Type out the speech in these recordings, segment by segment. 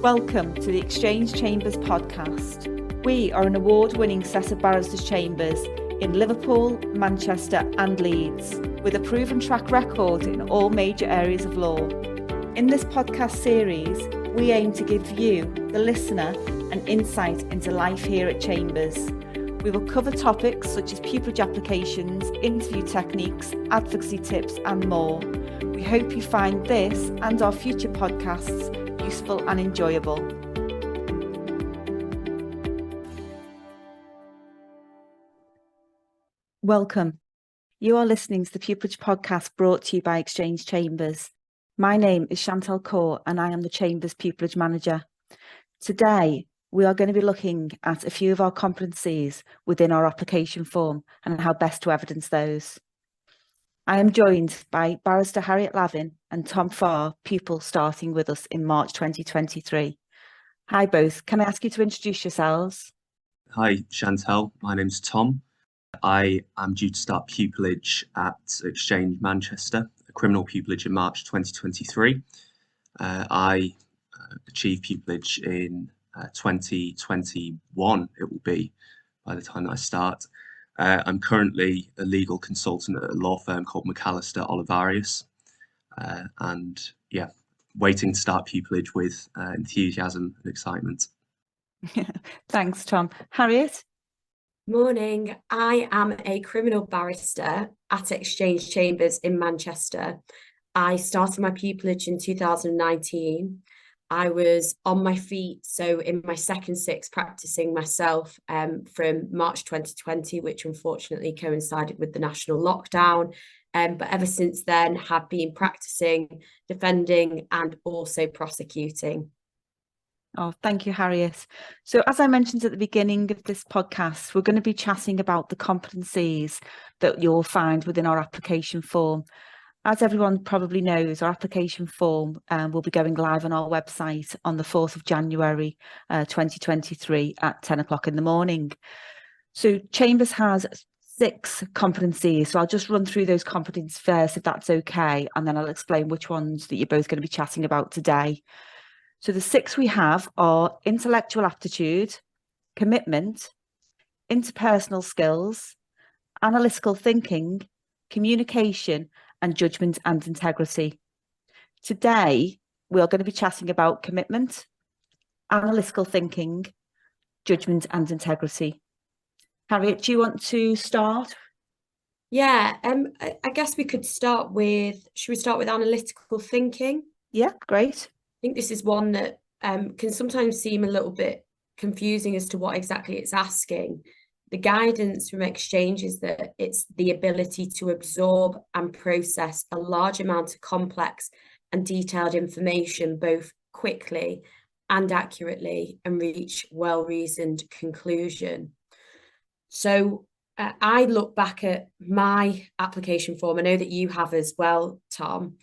Welcome to the Exchange Chambers podcast. We are an award-winning set of barristers' chambers in Liverpool, Manchester and Leeds, with a proven track record in all major areas of law. In this podcast series, we aim to give you, the listener, an insight into life here at Chambers. We will cover topics such as pupillage applications, interview techniques, advocacy tips and more. We hope you find this and our future podcasts useful and enjoyable. Welcome. You are listening to the Pupillage Podcast brought to you by Exchange Chambers. My name is Chantal and I am the Chambers Pupillage Manager. Today, we are going to be looking at a few of our competencies within our application form and how best to evidence those. I am joined by barrister Harriet Lavin and Tom Farr, pupil starting with us in March 2023. Hi both, can I ask you to introduce yourselves? Hi Chantal, my name's Tom. I am due to start pupillage at Exchange Manchester, a criminal pupillage in March 2023. I achieved pupillage in 2021, it will be by the time that I start. I'm currently a legal consultant at a law firm called McAllister Olivarius, and waiting to start pupillage with enthusiasm and excitement. Thanks, Tom. Harriet? Morning. I am a criminal barrister at Exchange Chambers in Manchester. I started my pupillage in 2019. I was on my feet, so in my second six, practicing myself from March 2020, which unfortunately coincided with the national lockdown. But ever since then, have been practicing, defending, and also prosecuting. Oh, thank you, Harriet. So as I mentioned at the beginning of this podcast, we're going to be chatting about the competencies that you'll find within our application form. As everyone probably knows, our application form will be going live on our website on the 4th of January 2023 at 10 o'clock in the morning. So Chambers has 6 competencies. So I'll just run through those competencies first, if that's okay, and then I'll explain which ones that you're both going to be chatting about today. So the 6 we have are intellectual aptitude, commitment, interpersonal skills, analytical thinking, communication, and judgment and integrity. Today, we are going to be chatting about commitment, analytical thinking, judgment and integrity. Harriet, do you want to start? Yeah, I guess we could start with, should we start with analytical thinking? Yeah, great. I think this is one that can sometimes seem a little bit confusing as to what exactly it's asking. The guidance from Exchange is that it's the ability to absorb and process a large amount of complex and detailed information, both quickly and accurately, and reach well-reasoned conclusion. So I look back at my application form. I know that you have as well, Tom.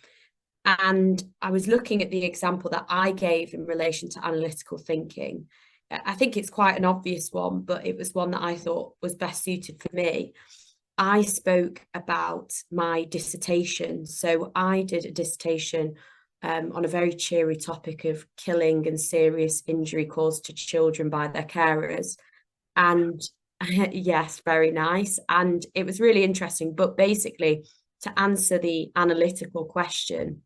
And I was looking at the example that I gave in relation to analytical thinking. I think it's quite an obvious one, but it was one that I thought was best suited for me. I spoke about my dissertation. So I did a dissertation on a very cheery topic of killing and serious injury caused to children by their carers. And yes, very nice. And it was really interesting. But basically, to answer the analytical question,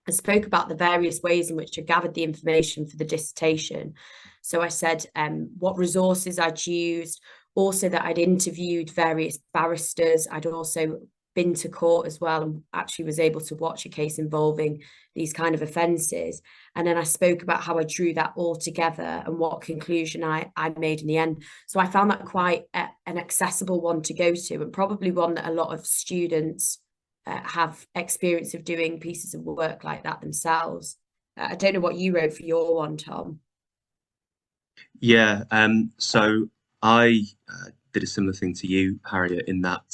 I spoke about the various ways in which I gathered the information for the dissertation. So I said what resources I'd used, also that I'd interviewed various barristers. I'd also been to court as well and actually was able to watch a case involving these kind of offences. And then I spoke about how I drew that all together and what conclusion I made in the end. So I found that quite an accessible one to go to, and probably one that a lot of students have experience of doing pieces of work like that themselves. I don't know what you wrote for your one, Tom. Yeah, so I did a similar thing to you, Harriet, in that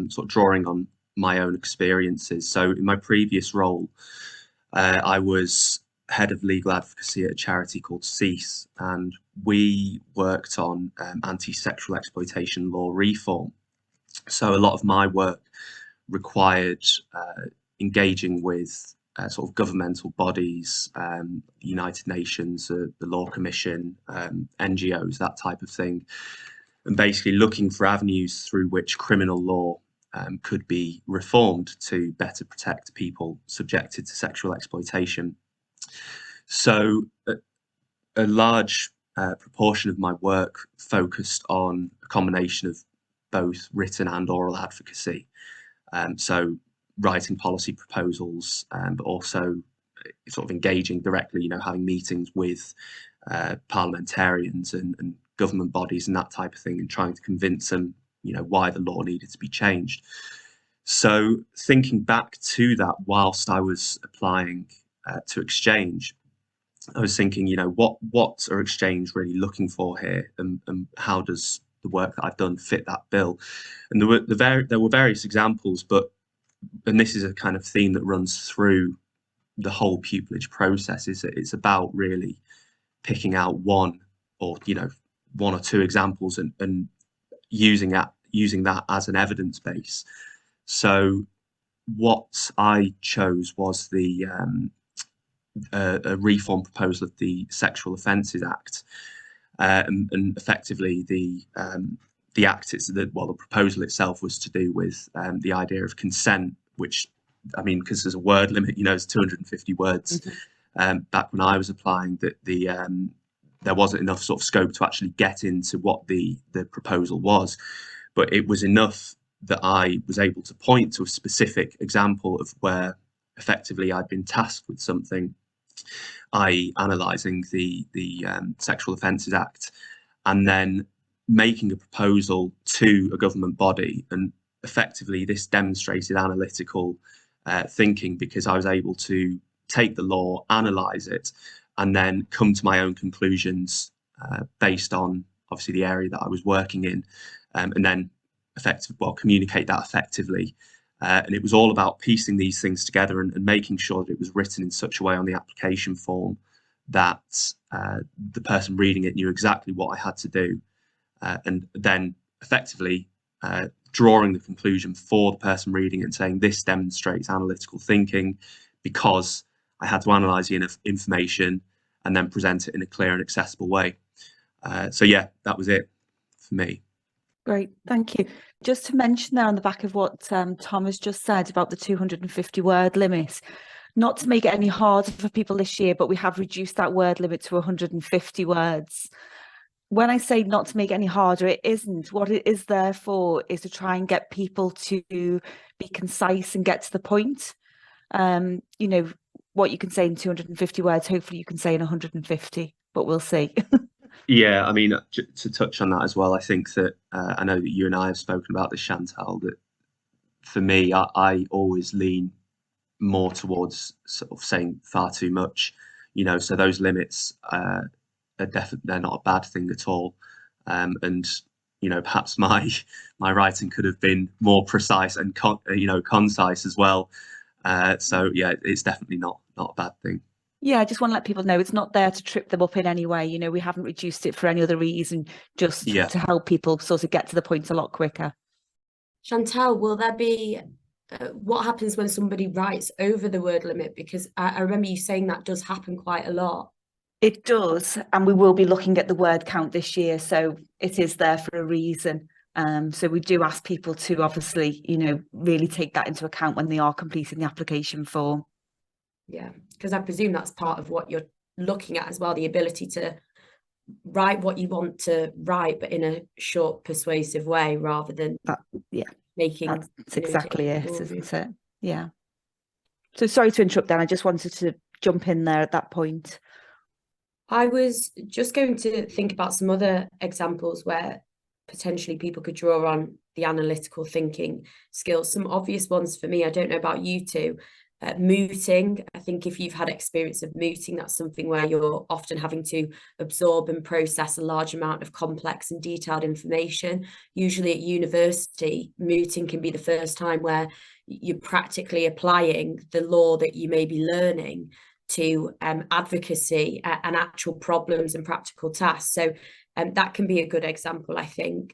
sort of drawing on my own experiences. So in my previous role, I was head of legal advocacy at a charity called Cease, and we worked on anti-sexual exploitation law reform. So a lot of my work required engaging with sort of governmental bodies, the United Nations, the Law Commission, NGOs, that type of thing, and basically looking for avenues through which criminal law could be reformed to better protect people subjected to sexual exploitation. So a large proportion of my work focused on a combination of both written and oral advocacy. So writing policy proposals, but also sort of engaging directly, having meetings with parliamentarians and government bodies and that type of thing, and trying to convince them, why the law needed to be changed. So thinking back to that whilst I was applying to Exchange, I was thinking, what are Exchange really looking for here, and how does the work that I've done fit that bill? And there were various examples, and this is a kind of theme that runs through the whole pupillage process, is that it's about really picking out one or two examples and using that as an evidence base. So what I chose was a reform proposal of the Sexual Offences Act, and effectively the act, the proposal itself was to do with the idea of consent, which, because there's a word limit, it's 250 words. Mm-hmm. Back when I was applying, that there wasn't enough sort of scope to actually get into what the proposal was, but it was enough that I was able to point to a specific example of where effectively I'd been tasked with something, i.e. analysing the Sexual Offences Act, and then making a proposal to a government body. And effectively this demonstrated analytical thinking, because I was able to take the law, analyse it, and then come to my own conclusions based on obviously the area that I was working in, and then communicate that effectively. And it was all about piecing these things together and making sure that it was written in such a way on the application form that the person reading it knew exactly what I had to do, and then effectively drawing the conclusion for the person reading it and saying, this demonstrates analytical thinking because I had to analyse the information and then present it in a clear and accessible way. So yeah, that was it for me. Great, thank you. Just to mention there on the back of what Tom has just said about the 250 word limit, not to make it any harder for people this year, but we have reduced that word limit to 150 words. When I say not to make it any harder, it isn't. What it is there for is to try and get people to be concise and get to the point. What you can say in 250 words, hopefully you can say in 150, but we'll see. Yeah, to touch on that as well, I think that I know that you and I have spoken about this, Chantal, that for me, I always lean more towards sort of saying far too much, so those limits are definitely, they're not a bad thing at all. And perhaps my writing could have been more precise and concise as well. So yeah, it's definitely not a bad thing. Yeah, I just want to let people know it's not there to trip them up in any way. We haven't reduced it for any other reason, just to help people sort of get to the point a lot quicker. Chantal, will there be, what happens when somebody writes over the word limit? Because I remember you saying that does happen quite a lot. It does, and we will be looking at the word count this year, so it is there for a reason. So we do ask people to obviously, really take that into account when they are completing the application form. Yeah, because I presume that's part of what you're looking at as well, the ability to write what you want to write, but in a short, persuasive way, rather than making. That's exactly it, isn't it? Yeah. So sorry to interrupt, Dan. I just wanted to jump in there at that point. I was just going to think about some other examples where potentially people could draw on the analytical thinking skills. Some obvious ones for me, I don't know about you two. Mooting. I think if you've had experience of mooting, that's something where you're often having to absorb and process a large amount of complex and detailed information. Usually at university, mooting can be the first time where you're practically applying the law that you may be learning to advocacy and actual problems and practical tasks. So that can be a good example, I think.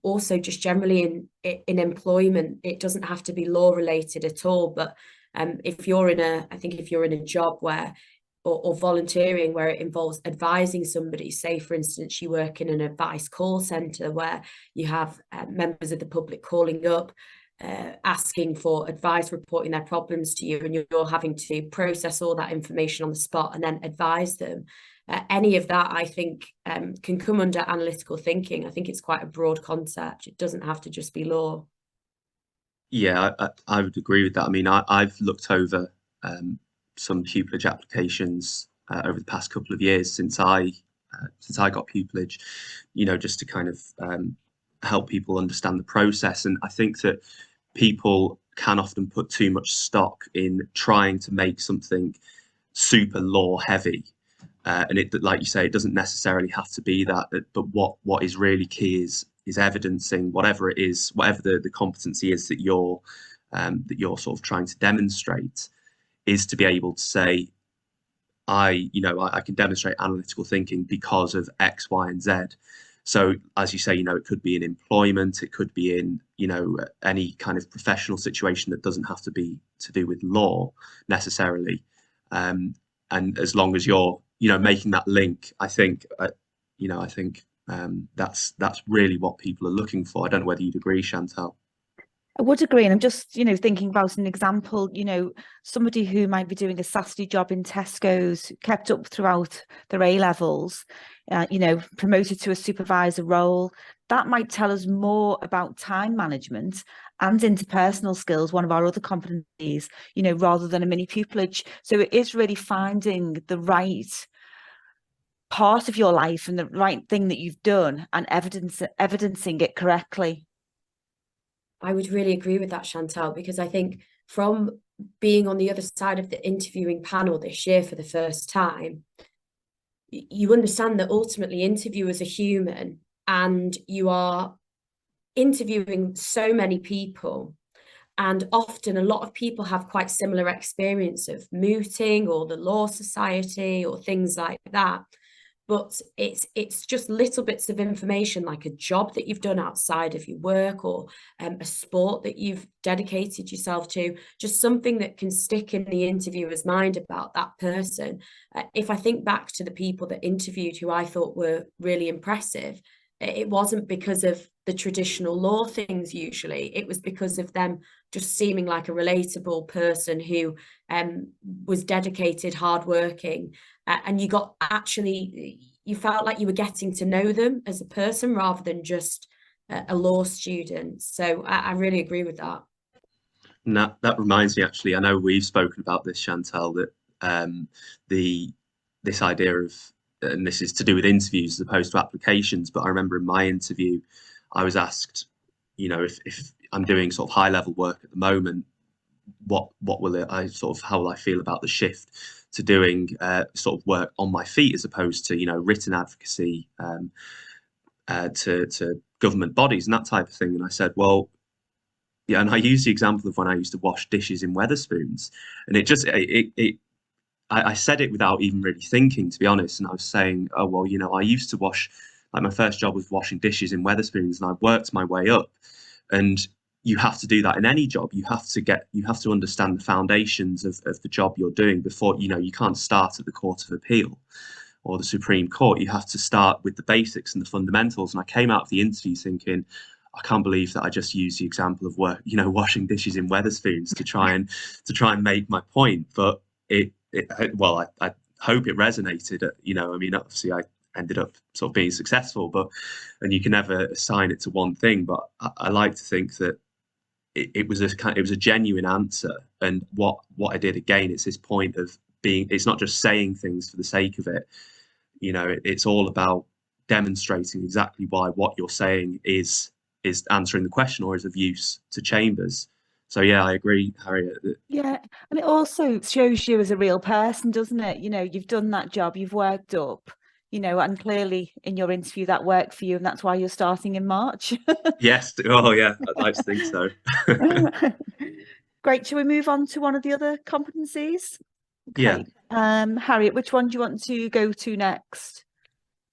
Also, just generally in employment, it doesn't have to be law related at all, but If you're in a job where or volunteering where it involves advising somebody, say for instance you work in an advice call centre where you have members of the public calling up asking for advice, reporting their problems to you, and you're having to process all that information on the spot and then advise them. Any of that, I think, can come under analytical thinking. I think it's quite a broad concept. It doesn't have to just be law. Yeah, I would agree with that. I mean, I've looked over some pupillage applications over the past couple of years since I got pupillage, just to kind of help people understand the process. And I think that people can often put too much stock in trying to make something super law heavy. And it, like you say, it doesn't necessarily have to be that. But what is really key is evidencing whatever it is, whatever the competency is that you're sort of trying to demonstrate, is to be able to say, I can demonstrate analytical thinking because of X, Y, and Z. So as you say, it could be in employment, it could be in, any kind of professional situation that doesn't have to be to do with law necessarily. And as long as you're, making that link, I think, that's really what people are looking for. I don't know whether you'd agree, Chantal. I would agree. And I'm just, thinking about an example, somebody who might be doing a Saturday job in Tesco's, kept up throughout their A-levels, promoted to a supervisor role. That might tell us more about time management and interpersonal skills, one of our other competencies, rather than a mini pupillage. So it is really finding the right part of your life and the right thing that you've done and evidencing it correctly. I would really agree with that, Chantal, because I think from being on the other side of the interviewing panel this year for the first time, you understand that ultimately interviewers are human and you are interviewing so many people. And often a lot of people have quite similar experience of mooting or the Law Society or things like that. But it's just little bits of information, like a job that you've done outside of your work, or a sport that you've dedicated yourself to, just something that can stick in the interviewer's mind about that person. If I think back to the people that interviewed who I thought were really impressive, it wasn't because of the traditional law things usually. It was because of them just seeming like a relatable person who was dedicated, hardworking, and you felt like you were getting to know them as a person rather than just a law student. So I really agree with that. And that reminds me, actually, I know we've spoken about this, Chantal, that this idea of, and this is to do with interviews as opposed to applications, but I remember in my interview, I was asked, if I'm doing sort of high level work at the moment, how will I feel about the shift to doing sort of work on my feet as opposed to, written advocacy to government bodies and that type of thing. And I said, well, yeah, and I used the example of when I used to wash dishes in Wetherspoons, and I said it without even really thinking, to be honest. And I was saying, oh, well, I used to wash, like my first job was washing dishes in Wetherspoons, and I worked my way up. And you have to do that in any job. You have to understand the foundations of the job you're doing before, you can't start at the Court of Appeal or the Supreme Court. You have to start with the basics and the fundamentals. And I came out of the interview thinking, I can't believe that I just used the example of work, washing dishes in Wetherspoons to try and make my point. But I hope it resonated. Obviously I ended up sort of being successful, and you can never assign it to one thing. But I like to think that it was a genuine answer. And what I did, again, it's this point of it's not just saying things for the sake of it. It's all about demonstrating exactly why what you're saying is answering the question or is of use to chambers. So yeah, I agree, Harriet. Yeah, and it also shows you as a real person, doesn't it? You've done that job, you've worked up, and clearly in your interview that worked for you, and that's why you're starting in March. Yes. Oh yeah, I'd like to think so. Great. Shall we move on to one of the other competencies? Okay. Yeah. Harriet, which one do you want to go to next?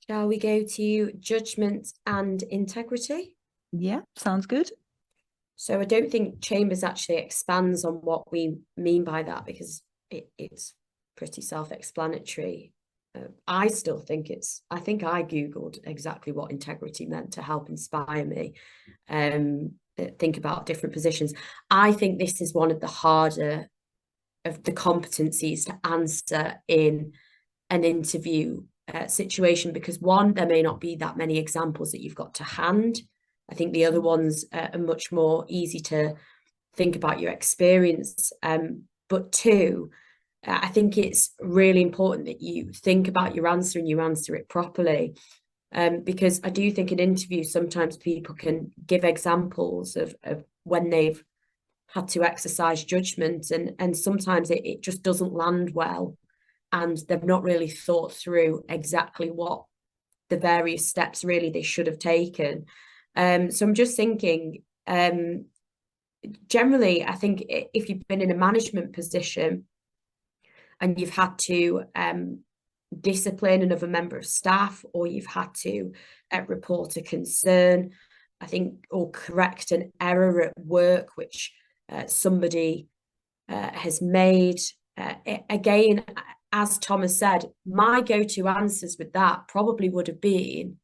Shall we go to judgment and integrity? Yeah, sounds good. So I don't think Chambers actually expands on what we mean by that, because it's pretty self-explanatory. I still think I think I Googled exactly what integrity meant to help inspire me, think about different positions. I think this is one of the harder of the competencies to answer in an interview situation, because one, there may not be that many examples that you've got to hand. I think the other ones are much more easy to think about your experience. But two, I think it's really important that you think about your answer and you answer it properly. Because I do think in interviews, sometimes people can give examples of when they've had to exercise judgment, and sometimes it just doesn't land well, and they've not really thought through exactly what the various steps really they should have taken. So I'm just thinking, generally, I think if you've been in a management position and you've had to discipline another member of staff, or you've had to report a concern, I think, or correct an error at work which somebody has made, again, as Thomas said, my go-to answers with that probably would have been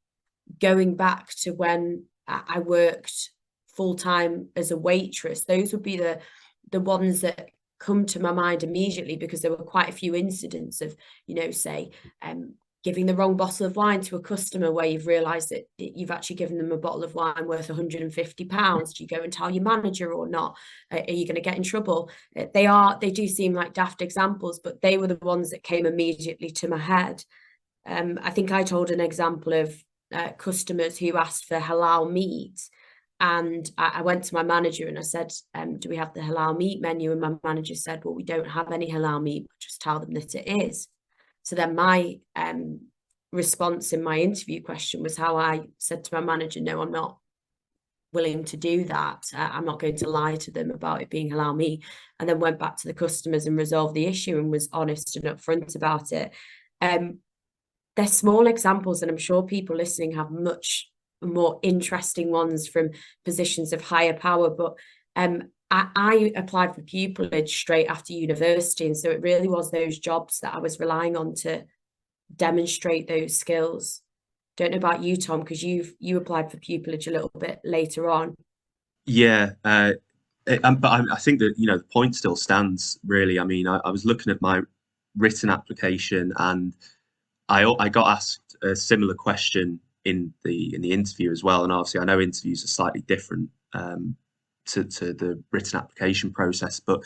going back to when I worked full-time as a waitress. Those would be the ones that come to my mind immediately, because there were quite a few incidents of, say, giving the wrong bottle of wine to a customer where you've realised that you've actually given them a bottle of wine worth £150. Do you go and tell your manager or not? Are you going to get in trouble? They do seem like daft examples, but they were the ones that came immediately to my head. I think I told an example of customers who asked for halal meat. And I went to my manager and I said, do we have the halal meat menu? And my manager said, well, we don't have any halal meat, but just tell them that it is. So then my response in my interview question was how I said to my manager, no, I'm not willing to do that. I'm not going to lie to them about it being halal meat. And then went back to the customers and resolved the issue and was honest and upfront about it. They're small examples, and I'm sure people listening have much more interesting ones from positions of higher power. But I applied for pupillage straight after university, and so it really was those jobs that I was relying on to demonstrate those skills. Don't know about you, Tom, because you applied for pupillage a little bit later on. Yeah, but I think that the point still stands, really. I mean, I was looking at my written application, and I got asked a similar question in the interview as well. And obviously, I know interviews are slightly different to the written application process, but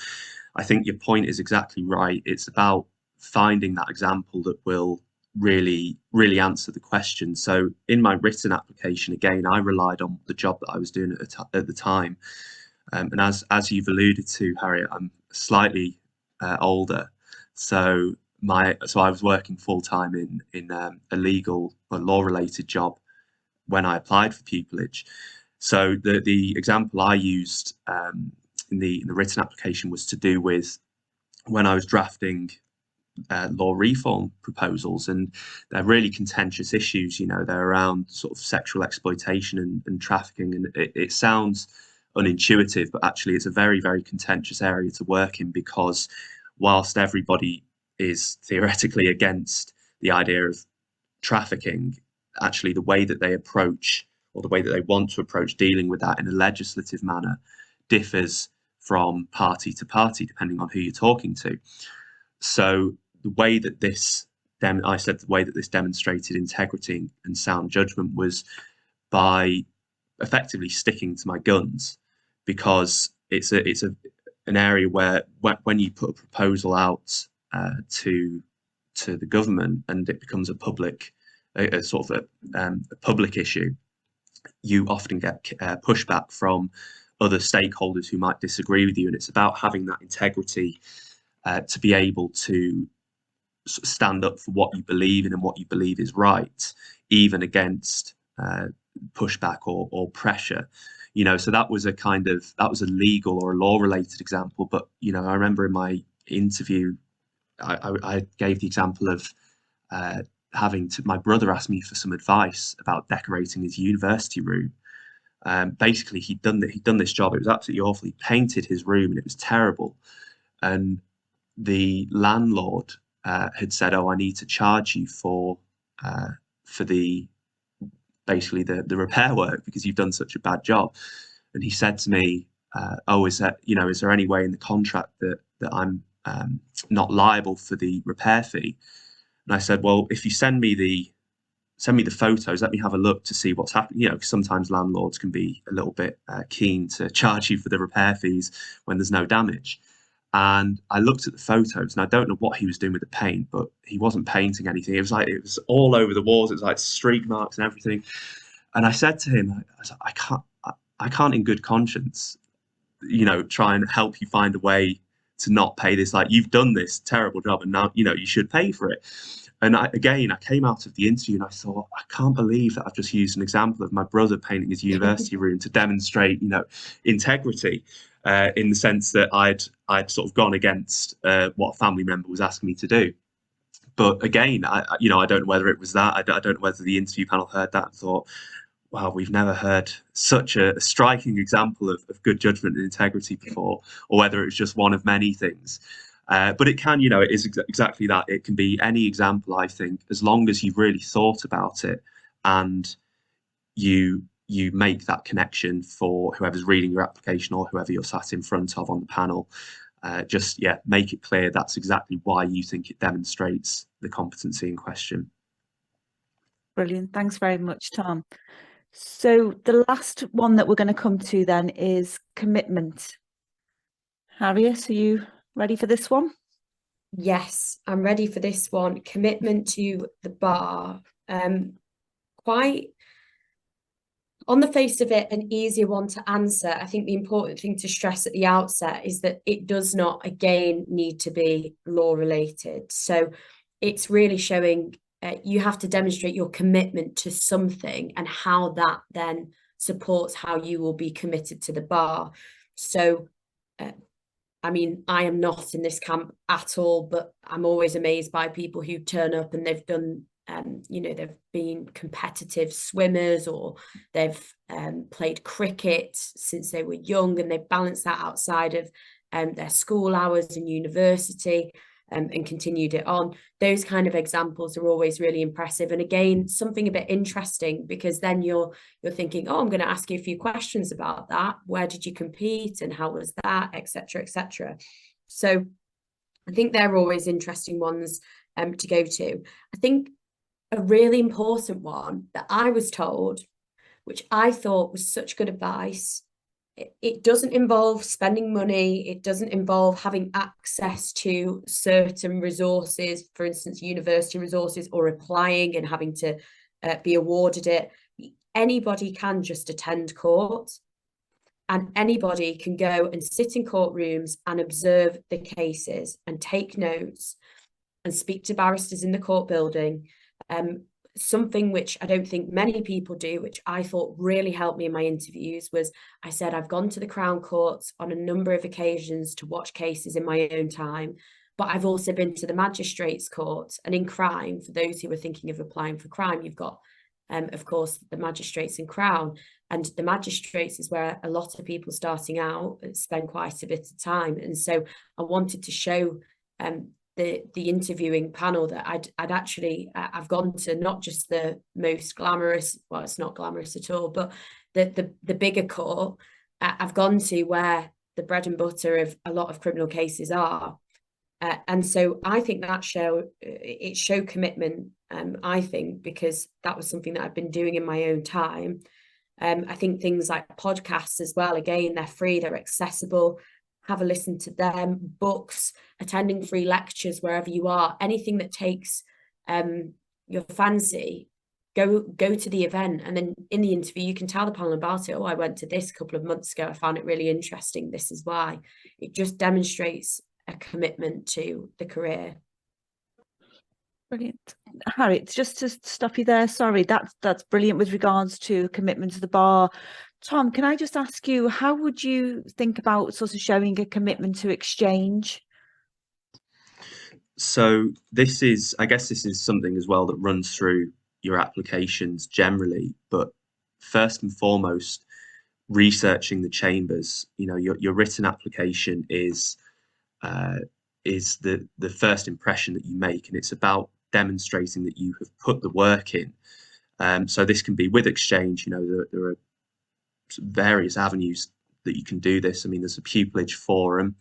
I think your point is exactly right. It's about finding that example that will really answer the question. So in my written application, again, I relied on the job that I was doing at the time. And as you've alluded to, Harriet, I'm slightly older, so I was working full time in a legal or law related job when I applied for pupillage. So the example I used in the written application was to do with when I was drafting law reform proposals, and they're really contentious issues. They're around sort of sexual exploitation and trafficking, and it sounds unintuitive, but actually it's a very, very contentious area to work in, because whilst everybody is theoretically against the idea of trafficking, actually the way that they approach, or the way that they want to approach dealing with that in a legislative manner, differs from party to party depending on who you're talking to. So the way that this demonstrated integrity and sound judgment was by effectively sticking to my guns, because it's an area where when you put a proposal out to the government and it becomes a public issue, you often get pushback from other stakeholders who might disagree with you, and it's about having that integrity to be able to stand up for what you believe in and what you believe is right, even against pushback or pressure. So that was a legal or a law related example. But I remember in my interview I gave the example of my brother asked me for some advice about decorating his university room, Basically, he'd done this job. It was absolutely awful. He painted his room and it was terrible. And the landlord had said, "Oh, I need to charge you for the basically the repair work because you've done such a bad job." And he said to me, "Oh, is there any way in the contract that I'm not liable for the repair fee?" And I said, "Well, if you send me the photos, let me have a look to see what's happening. You know, 'cause sometimes landlords can be a little bit keen to charge you for the repair fees when there's no damage." And I looked at the photos, and I don't know what he was doing with the paint, but he wasn't painting anything. It was all over the walls. It was like streak marks and everything. And I said to him, I can't in good conscience, try and help you find a way to not pay this. Like, you've done this terrible job, and now you should pay for it. And I came out of the interview and I thought, I can't believe that I've just used an example of my brother painting his university room to demonstrate, integrity, in the sense that I'd sort of gone against what a family member was asking me to do. But again, I don't know whether it was that. I don't know whether the interview panel heard that and thought, wow, we've never heard such a striking example of good judgment and integrity before, or whether it was just one of many things. But it can, it is exactly that. It can be any example, I think, as long as you've really thought about it and you make that connection for whoever's reading your application or whoever you're sat in front of on the panel. Make it clear that's exactly why you think it demonstrates the competency in question. Brilliant. Thanks very much, Tom. So the last one that we're going to come to then is commitment. Harriet, are you ready for this one? Yes, I'm ready for this one. Commitment to the bar. Quite on the face of it, an easier one to answer. I think the important thing to stress at the outset is that it does not, again, need to be law related. So it's really showing you have to demonstrate your commitment to something and how that then supports how you will be committed to the bar. So, I am not in this camp at all, but I'm always amazed by people who turn up and they've done, they've been competitive swimmers, or they've played cricket since they were young, and they've balanced that outside of their school hours and university. And continued it on. Those kind of examples are always really impressive. And again, something a bit interesting, because then you're thinking, oh, I'm going to ask you a few questions about that. Where did you compete and how was that, etc., etc. So I think they're always interesting ones to go to. I think a really important one that I was told, which I thought was such good advice, it doesn't involve spending money. It doesn't involve having access to certain resources, for instance, university resources, or applying and having to be awarded it. Anybody can just attend court, and anybody can go and sit in courtrooms and observe the cases and take notes and speak to barristers in the court building. Something which I don't think many people do, which I thought really helped me in my interviews, was I said I've gone to the Crown Courts on a number of occasions to watch cases in my own time, but I've also been to the Magistrates' Court. And in crime, for those who are thinking of applying for crime, you've got, of course, the Magistrates and Crown. And the Magistrates is where a lot of people starting out spend quite a bit of time. And so I wanted to show the interviewing panel that I've gone to not just the most glamorous, well, it's not glamorous at all, but the bigger court. I've gone to where the bread and butter of a lot of criminal cases are. And so I think that showed commitment, I think, because that was something that I've been doing in my own time. I think things like podcasts as well, again, they're free, they're accessible. Have a listen to them, books, attending free lectures wherever you are, anything that takes your fancy, go to the event. And then in the interview, you can tell the panel about it. Oh, I went to this a couple of months ago. I found it really interesting. This is why. It just demonstrates a commitment to the career. Brilliant. Harriet, just to stop you there, sorry, that's brilliant with regards to commitment to the bar. Tom, can I just ask you, how would you think about sort of showing a commitment to Exchange? So I guess this is something as well that runs through your applications generally, but first and foremost, researching the chambers. Your written application is the first impression that you make, and it's about demonstrating that you have put the work in. So this can be with Exchange. There are various avenues that you can do this. I mean, there's a pupillage forum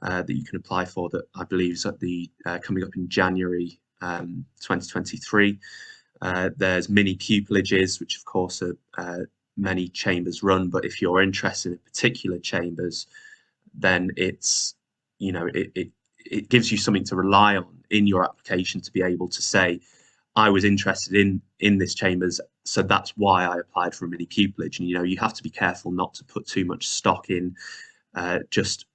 that you can apply for that I believe is at the coming up in January 2023. There's mini pupillages, which of course are many chambers run, but if you're interested in particular chambers, then it's it gives you something to rely on in your application to be able to say, I was interested in this chambers, so that's why I applied for a mini pupillage. And you have to be careful not to put too much stock in just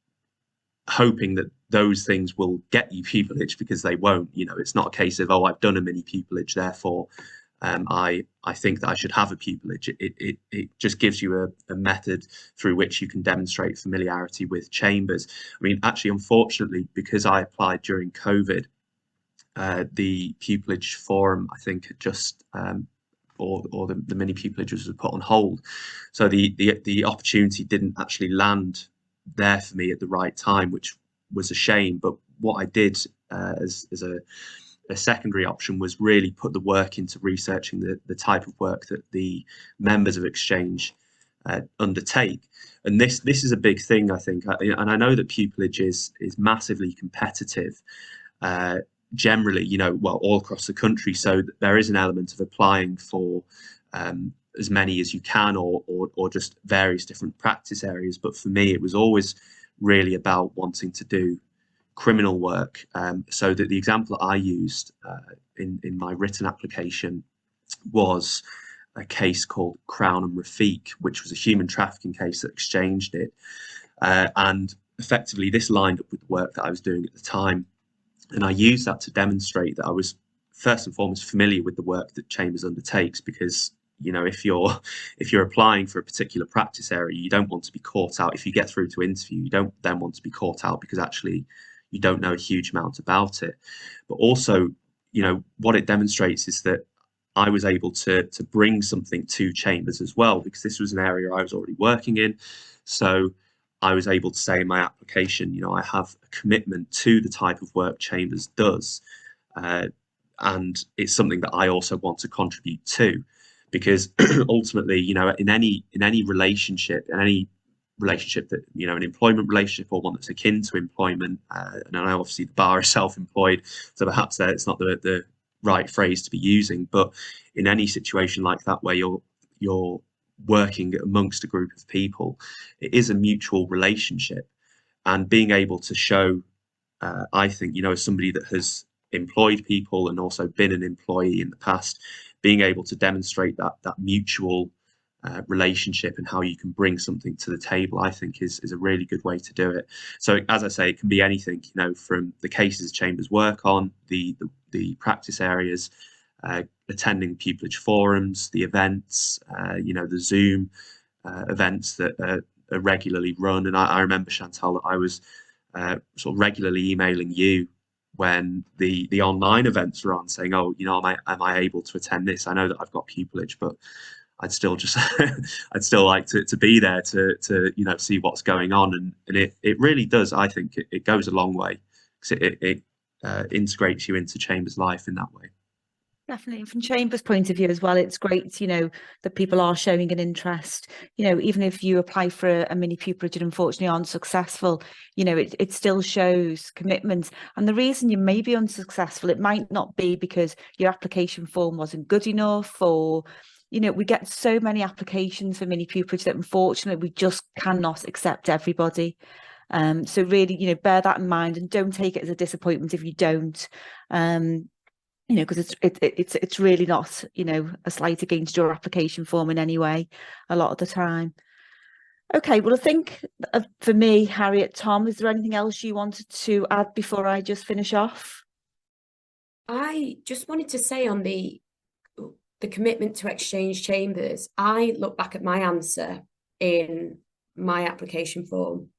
hoping that those things will get you pupillage, because they won't. It's not a case of, oh, I've done a mini pupillage, therefore I think that I should have a pupillage. It just gives you a method through which you can demonstrate familiarity with chambers. I mean, actually, unfortunately, because I applied during COVID, the pupillage forum, I think, had just or the mini pupillages was put on hold, so the opportunity didn't actually land there for me at the right time, which was a shame. But what I did as a secondary option was really put the work into researching the type of work that the members of Exchange undertake. And this is a big thing, I think, and I know that pupillage is massively competitive generally, all across the country. So there is an element of applying for as many as you can, or just various different practice areas. But for me, it was always really about wanting to do criminal work. So that the example that I used in my written application was a case called Crown and Rafiq, which was a human trafficking case that Exchange did. And effectively, this lined up with the work that I was doing at the time. And I used that to demonstrate that I was first and foremost familiar with the work that Chambers undertakes, because if you're applying for a particular practice area, you don't want to be caught out. If you get through to interview, you don't then want to be caught out because actually you don't know a huge amount about it. But also, what it demonstrates is that I was able to bring something to Chambers as well, because this was an area I was already working in. So I was able to say in my application, I have a commitment to the type of work Chambers does, and it's something that I also want to contribute to, because ultimately, in any relationship, that an employment relationship or one that's akin to employment, and I know obviously the bar is self-employed, so perhaps it's not the right phrase to be using, but in any situation like that where you're working amongst a group of people, it is a mutual relationship. And being able to show, I think, as somebody that has employed people and also been an employee in the past, being able to demonstrate that mutual relationship and how you can bring something to the table, I think is a really good way to do it. So as I say, it can be anything, from the cases Chambers work on, the practice areas, attending pupillage forums, the events, the Zoom events that are regularly run. And I remember, Chantal, that I was sort of regularly emailing you when the online events were on, saying, oh, am I able to attend this? I know that I've got pupillage, but I'd still I'd still like to be there to see what's going on. And it really does. I think it goes a long way, because it integrates you into Chambers life in that way. Definitely. From Chambers' point of view as well, it's great, that people are showing an interest. Even if you apply for a mini pupillage and unfortunately aren't successful, it still shows commitment. And the reason you may be unsuccessful, it might not be because your application form wasn't good enough, or, we get so many applications for mini pupillage that unfortunately we just cannot accept everybody. So really, bear that in mind, and don't take it as a disappointment if you don't. Because it's really not, a slight against your application form in any way, a lot of the time. Okay, well, I think for me, Harriet, Tom, is there anything else you wanted to add before I just finish off? I just wanted to say on the commitment to Exchange Chambers, I look back at my answer in my application form,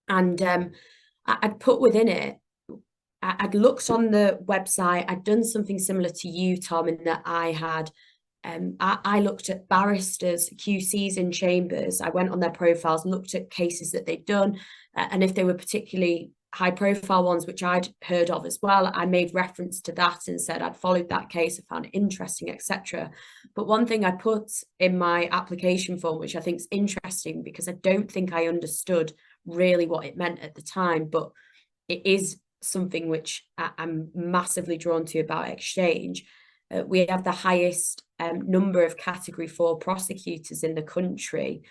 and I'd put within it, I'd looked on the website, I'd done something similar to you, Tom, in that I had I looked at barristers, QCs in chambers. I went on their profiles, looked at cases that they'd done, and if they were particularly high profile ones, which I'd heard of as well, I made reference to that and said I'd followed that case, I found it interesting, etc. But one thing I put in my application form, which I think is interesting because I don't think I understood really what it meant at the time, but it is something which I'm massively drawn to about Exchange. We have the highest number of Category 4 prosecutors in the country.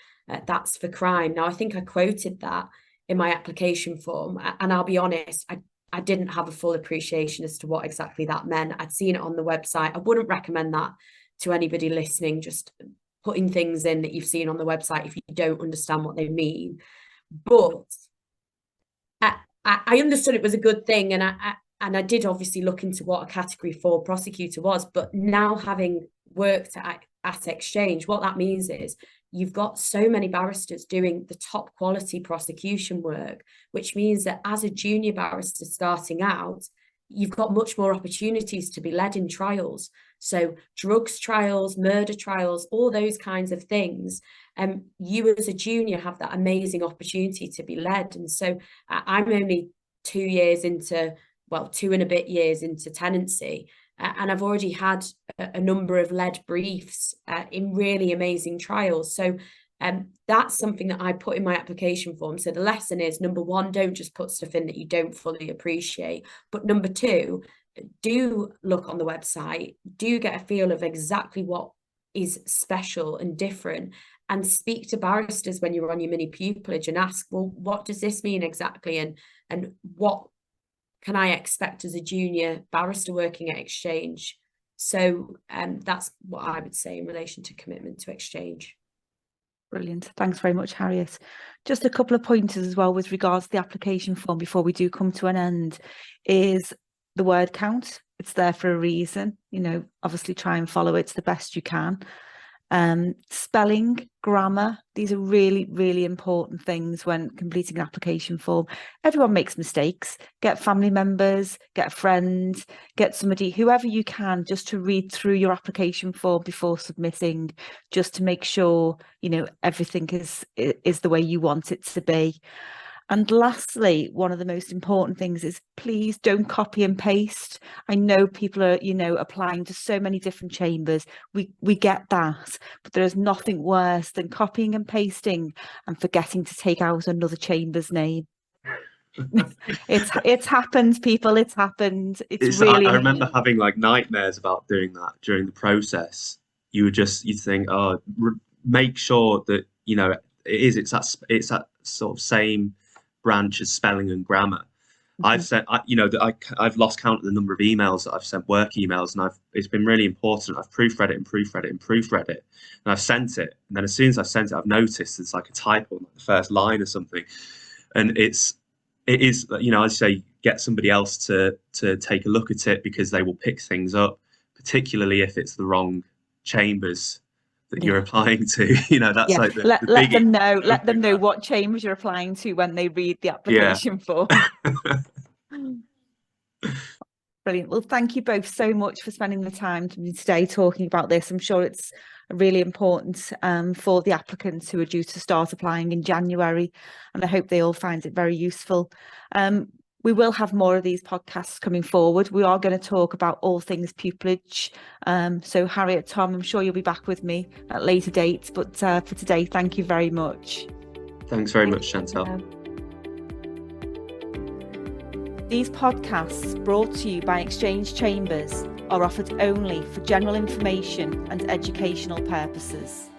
That's for crime. Now, I think I quoted that in my application form, and I'll be honest, I didn't have a full appreciation as to what exactly that meant. I'd seen it on the website. I wouldn't recommend that to anybody listening, just putting things in that you've seen on the website if you don't understand what they mean. But I understood it was a good thing, and I did obviously look into what a Category 4 prosecutor was. But now, having worked at Exchange, what that means is you've got so many barristers doing the top quality prosecution work, which means that as a junior barrister starting out, you've got much more opportunities to be led in trials. So drugs trials, murder trials, all those kinds of things. You as a junior have that amazing opportunity to be led. And so I'm only 2 years into, well, 2 and a bit years into tenancy. And I've already had a number of led briefs in really amazing trials. So that's something that I put in my application form. So the lesson is, number one, don't just put stuff in that you don't fully appreciate. But number two, do look on the website, do get a feel of exactly what is special and different, and speak to barristers when you're on your mini pupillage and ask, well, what does this mean exactly? And what can I expect as a junior barrister working at Exchange? So that's what I would say in relation to commitment to Exchange. Brilliant. Thanks very much, Harriet. Just a couple of pointers as well with regards to the application form before we do come to an end is the word count. It's there for a reason. Obviously try and follow it the best you can. Spelling, grammar, these are really, really important things when completing an application form. Everyone makes mistakes. Get family members, get a friend, get somebody, whoever you can, just to read through your application form before submitting, just to make sure, everything is the way you want it to be. And lastly, one of the most important things is please don't copy and paste. I know people are, applying to so many different chambers. We get that, but there is nothing worse than copying and pasting and forgetting to take out another chamber's name. It's happened, people. It's happened. It's really. I remember having nightmares about doing that during the process. You'd think, make sure that it's that sort of same branch as spelling and grammar. Mm-hmm. I've said, I've lost count of the number of emails that I've sent, work emails, and it's been really important. I've proofread it, and I've sent it. And then as soon as I've sent it, I've noticed it's like a typo on the first line or something. And it is, I'd say get somebody else to take a look at it, because they will pick things up, particularly if it's the wrong chambers that you're applying to. That's like the let them know what chambers you're applying to when they read the application form. Brilliant. Well, thank you both so much for spending the time today talking about this. I'm sure it's really important for the applicants who are due to start applying in January, and I hope they all find it very useful. We will have more of these podcasts coming forward. We are going to talk about all things pupillage. So Harriet, Tom, I'm sure you'll be back with me at later dates. But for today, thank you very much. Thanks very much, Chantal. These podcasts, brought to you by Exchange Chambers, are offered only for general information and educational purposes.